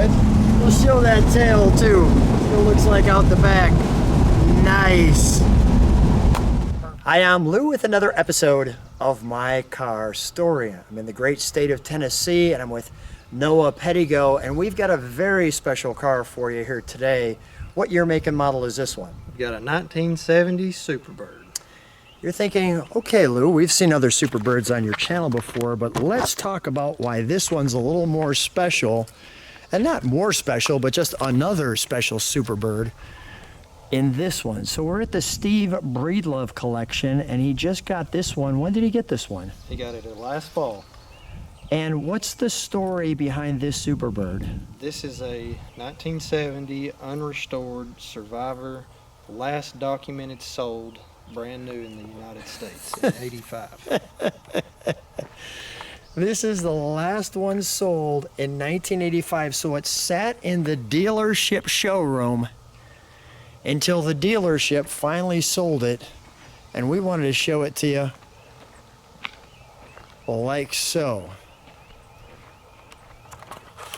good. We'll show that tail too. See what it looks like out the back. Nice. Hi, I'm Lou with another episode of My Car Story. I'm in the great state of Tennessee and I'm with Noah Pettigo, and we've got a very special car for you here today. What year, make, and model is this one? We got a 1970 Superbird. You're thinking, okay, Lou, we've seen other Superbirds on your channel before, but let's talk about why this one's a little more special, and not more special, but just another special Superbird in this one. So we're at the Steve Breedlove collection, and he just got this one. When did he get this one? He got it last fall. And what's the story behind this Superbird? This is a 1970 unrestored Survivor, last documented sold, brand new in the United States in 85. This is the last one sold in 1985, so it sat in the dealership showroom until the dealership finally sold it, and we wanted to show it to you like so.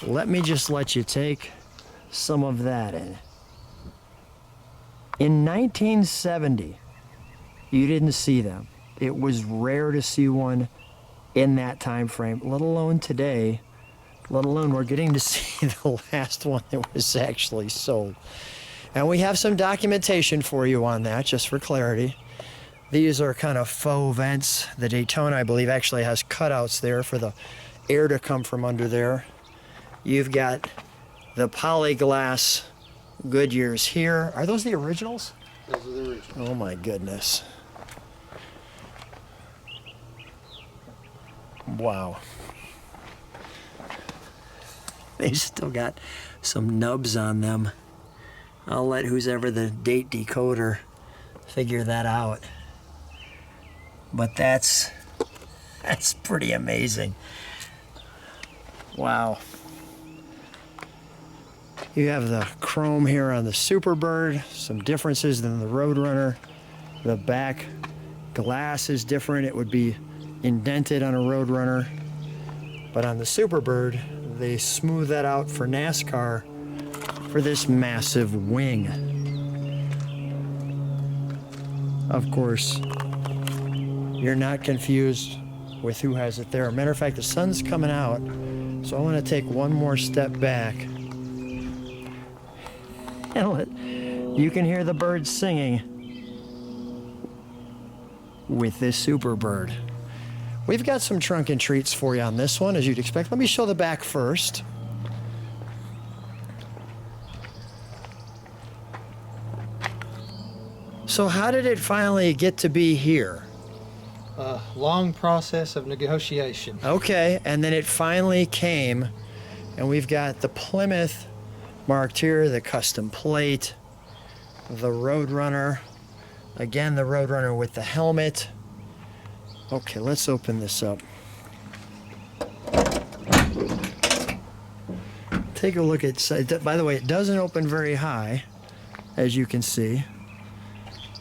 Let me just let you take some of that in. In 1970, you didn't see them. It was rare to see one in that time frame, let alone today, let alone we're getting to see the last one that was actually sold. And we have some documentation for you on that, just for clarity. These are kind of faux vents. The Daytona, I believe, actually has cutouts there for the air to come from under there. You've got the polyglass Goodyears here. Are those the originals? Those are the originals. Oh my goodness. Wow. They still got some nubs on them. I'll let who's ever the date decoder figure that out. But that's pretty amazing. Wow. You have the chrome here on the Superbird, some differences than the Roadrunner. The back glass is different. It would be indented on a Roadrunner. But on the Superbird, they smooth that out for NASCAR for this massive wing. Of course, you're not confused with who has it there. Matter of fact, the sun's coming out, so I want to take one more step back. You can hear the birds singing with this Superbird. We've got some trunk and treats for you on this one, as you'd expect. Let me show the back first. So how did it finally get to be here? A long process of negotiation. Okay, and then it finally came, and we've got the Plymouth marked here, the custom plate, the Roadrunner, again the Roadrunner with the helmet. Okay, let's open this up. Take a look at, by the way, it doesn't open very high, as you can see,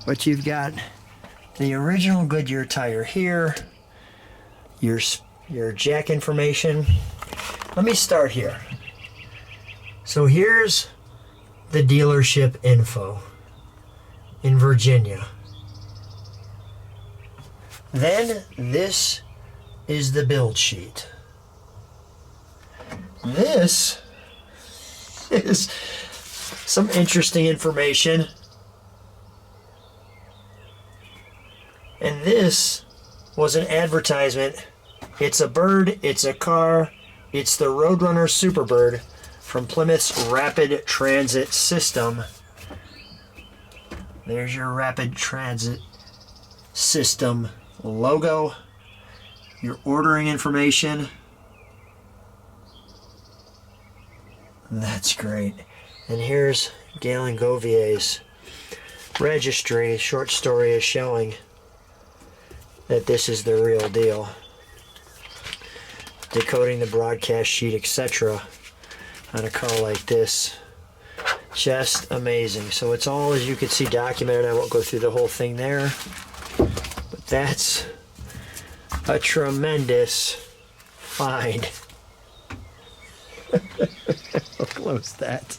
but you've got the original Goodyear tire here, your jack information. Let me start here. So here's the dealership info in Virginia. Then this is the build sheet. This is some interesting information. And this was an advertisement. It's a bird, it's a car, it's the Roadrunner Superbird from Plymouth's Rapid Transit System. There's your Rapid Transit System logo, your ordering information. That's great. And here's Galen Govier's registry. Short story is showing that this is the real deal. Decoding the broadcast sheet, etc. on a car like this. Just amazing. So it's all, as you can see, documented. I won't go through the whole thing there. But that's a tremendous find. I'll close that.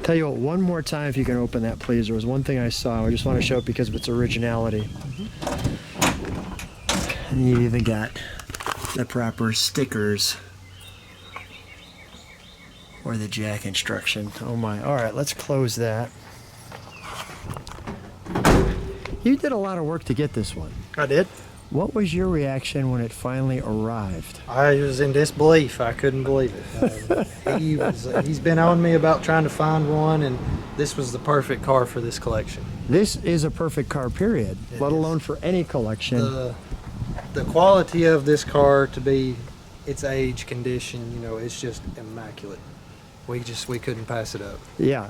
Tell you what, one more time if you can open that, please. There was one thing I saw. I just want to show it because of its originality. And you even got the proper stickers or the jack instruction. Oh my. All right, let's close that. You did a lot of work to get this one. I did. What was your reaction when it finally arrived? I was in disbelief. I couldn't believe it. He's been on me about trying to find one, and this was the perfect car for this collection. This is a perfect car, period, let alone for any collection. The quality of this car to be its age, condition, you know, it's just immaculate. We couldn't pass it up. Yeah,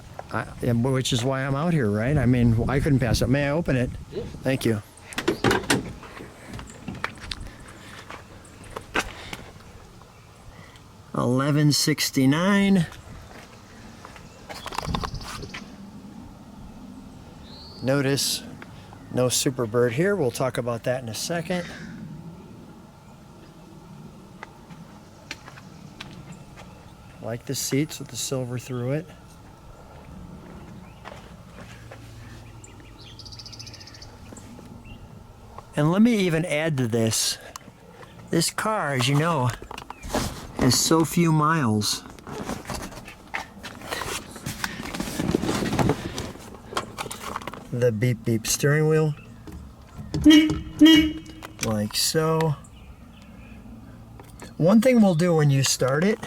which is why I'm out here, right? I mean, I couldn't pass it. May I open it? Yeah. Thank you. $1169. Notice no Superbird here. We'll talk about that in a second. Like the seats with the silver through it. And let me even add to this. This car, as you know, has so few miles. The beep beep steering wheel. Like so. One thing we'll do when you start it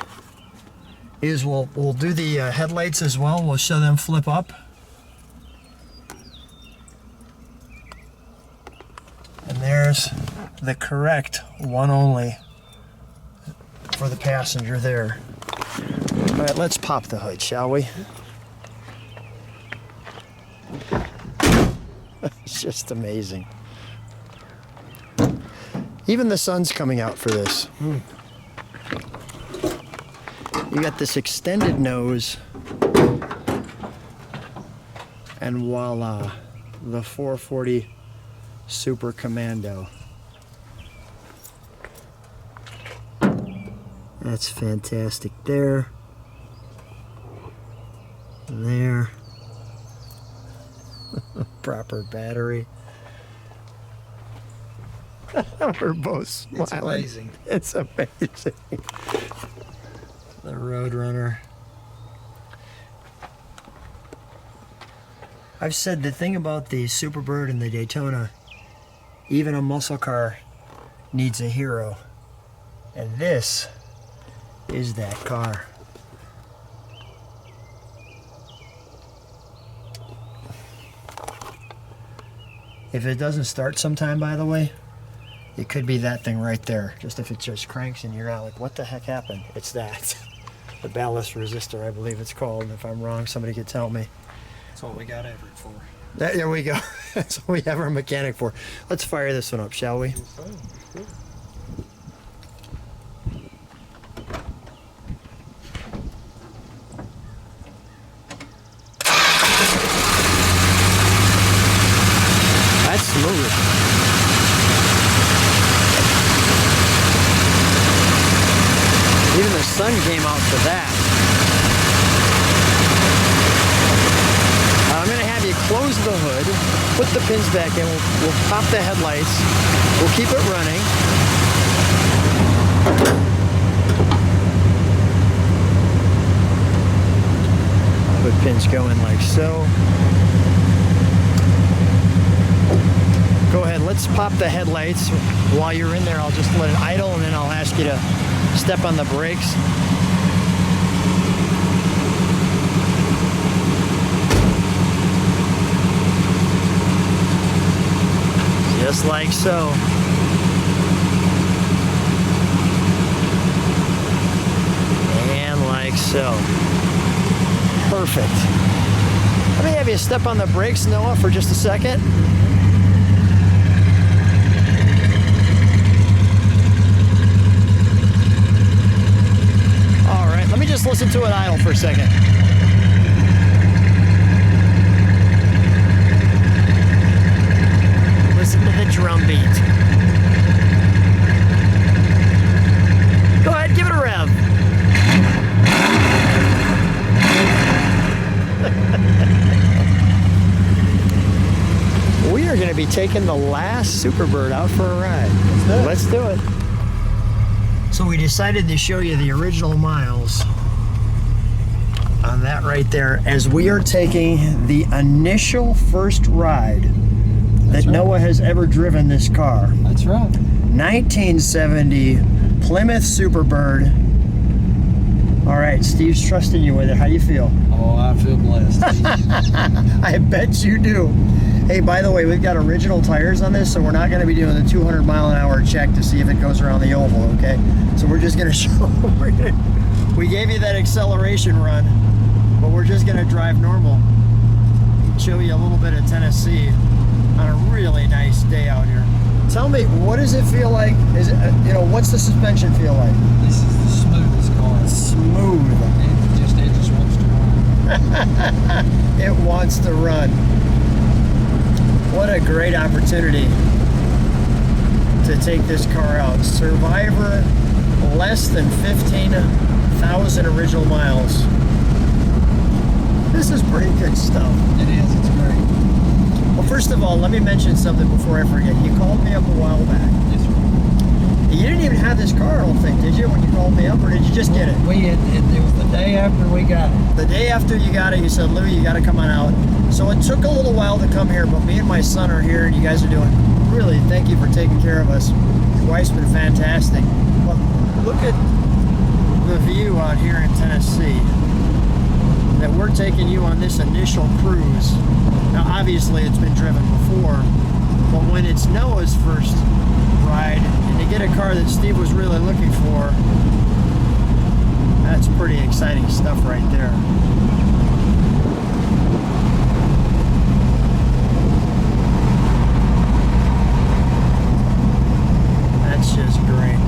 is we'll do the headlights as well. We'll show them flip up. And there's the correct one only for the passenger there. All right, let's pop the hood, shall we? It's just amazing. Even the sun's coming out for this. You got this extended nose, and voila, the 440 Super Commando. That's fantastic there. And there. Proper battery. We're both smiling. It's amazing. It's amazing. The Roadrunner. I've said the thing about the Superbird and the Daytona, even a muscle car needs a hero. And this is that car. If it doesn't start sometime, by the way, it could be that thing right there. Just if it just cranks and you're out like, what the heck happened? It's that. The ballast resistor, I believe it's called. And if I'm wrong, somebody could tell me. That's what we got Everett for. There we go. That's what we have our mechanic for. Let's fire this one up, shall we? That's smooth. Even the sun came out for that. I'm going to have you close the hood, put the pins back in, we'll pop the headlights, we'll keep it running. Put pins going like so. Go ahead, let's pop the headlights. While you're in there, I'll just let it idle and then I'll ask you to step on the brakes. Just like so. And like so. Perfect. Let me have you step on the brakes, Noah, for just a second. All right, let me just listen to it idle for a second. Listen to the drum beat. Go ahead, give it a be taking the last Superbird out for a ride. Let's do it. So we decided to show you the original miles on that right there, as we are taking the initial first ride that Noah has ever driven this car. That's right. 1970 Plymouth Superbird. All right, Steve's trusting you with it. How do you feel? Oh, I feel blessed. I bet you do. Hey, by the way, we've got original tires on this, so we're not going to be doing the 200-mile-an-hour check to see if it goes around the oval, okay? So we're just going to show... we gave you that acceleration run, but we're just going to drive normal. Show you a little bit of Tennessee on a really nice day out here. Tell me, what does it feel like? Is it, what's the suspension feel like? This is the smoothest car. Smooth. It just wants to run. It wants to run. What a great opportunity to take this car out. Survivor, less than 15,000 original miles. This is pretty good stuff. It is. It's great. Well, first of all, let me mention something before I forget. You called me up a while back. Yes, sir. You didn't even have this car, I don't think, did you, when you called me up, or did you just get it? It was the day after we got it. The day after you got it, you said, Lou, you got to come on out. So it took a little while to come here, but me and my son are here, and you guys are doing, really, thank you for taking care of us. Your wife's been fantastic. But look at the view out here in Tennessee, that we're taking you on this initial cruise. Now, obviously, it's been driven before, but when it's Noah's first ride, and to get a car that Steve was really looking for, that's pretty exciting stuff right there. That's just great.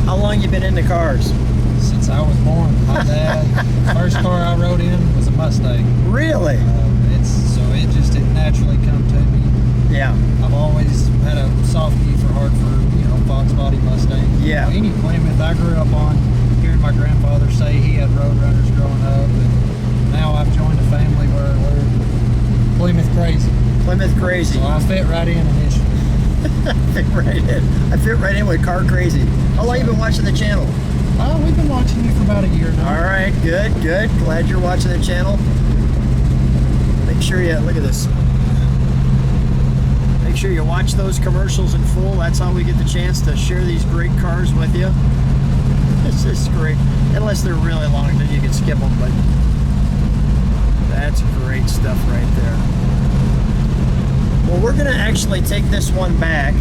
How long you been into cars? Since I was born. My dad, first car I rode in was a Mustang. Really? It naturally come to me. Yeah. I've always had a softie for Hartford, Fox body Mustang. Yeah. Any Plymouth I grew up on, hearing my grandfather say he had Roadrunners growing up, and now I've joined a family where we're Plymouth crazy. Plymouth crazy. So I fit right in initially. I fit right in with car crazy. How long you been watching the channel? We've been watching you for about a year now. All right, good. Glad you're watching the channel. Make sure you, look at this. Make sure you watch those commercials in full. That's how we get the chance to share these great cars with you. This is great. Unless they're really long, then you can skip them, but that's great stuff right there. Well, we're gonna actually take this one back.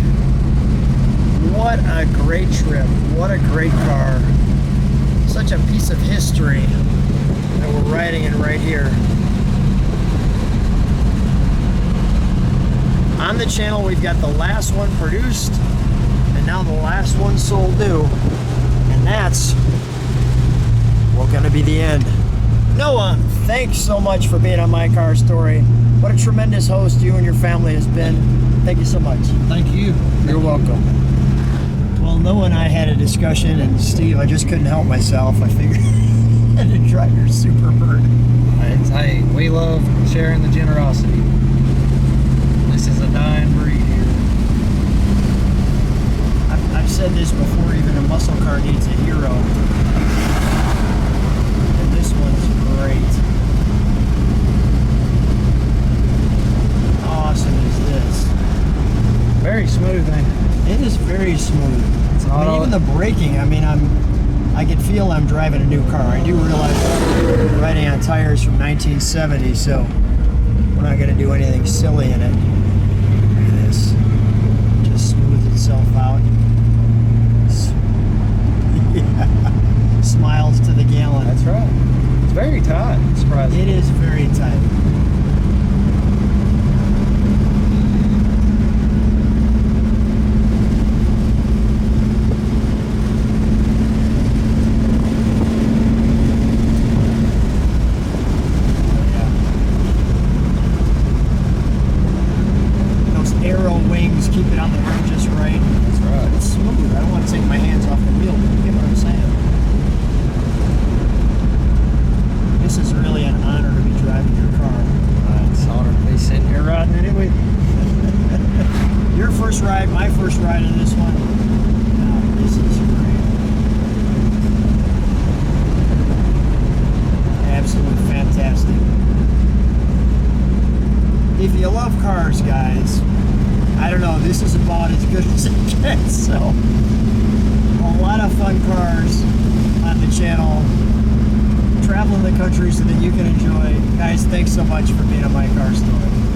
What a great trip. What a great car. Such a piece of history that we're riding in right here. On the channel, we've got the last one produced, and now the last one sold new. And that's, well, gonna be the end. Noah, thanks so much for being on My Car Story. What a tremendous host you and your family has been. Thank you so much. Thank you. You're welcome. Well, Noah and I had a discussion, and Steve, I just couldn't help myself. I figured I had to drive your Superbird. Hey, we love sharing the generosity. This is a dying breed here. I've said this before, even a muscle car needs a hero. And this one's great. How awesome is this? Very smooth, ain't it? It is very smooth. It's not all- even the braking, I can feel I'm driving a new car. I do realize I'm riding on tires from 1970, so we're not going to do anything silly in it. Look at this. Just smooths itself out. Yeah. Smiles to the gallon. That's right. It's very tight, surprisingly. It is very tight. Arrow wings keep it on the road just right. That's right. It's smooth. I don't want to take my hands off the wheel. You get what I'm saying? This is really an honor to be driving your car. this is about as good as it gets. So, a lot of fun cars on the channel, traveling the country so that you can enjoy. Guys, thanks so much for being on My Car Story.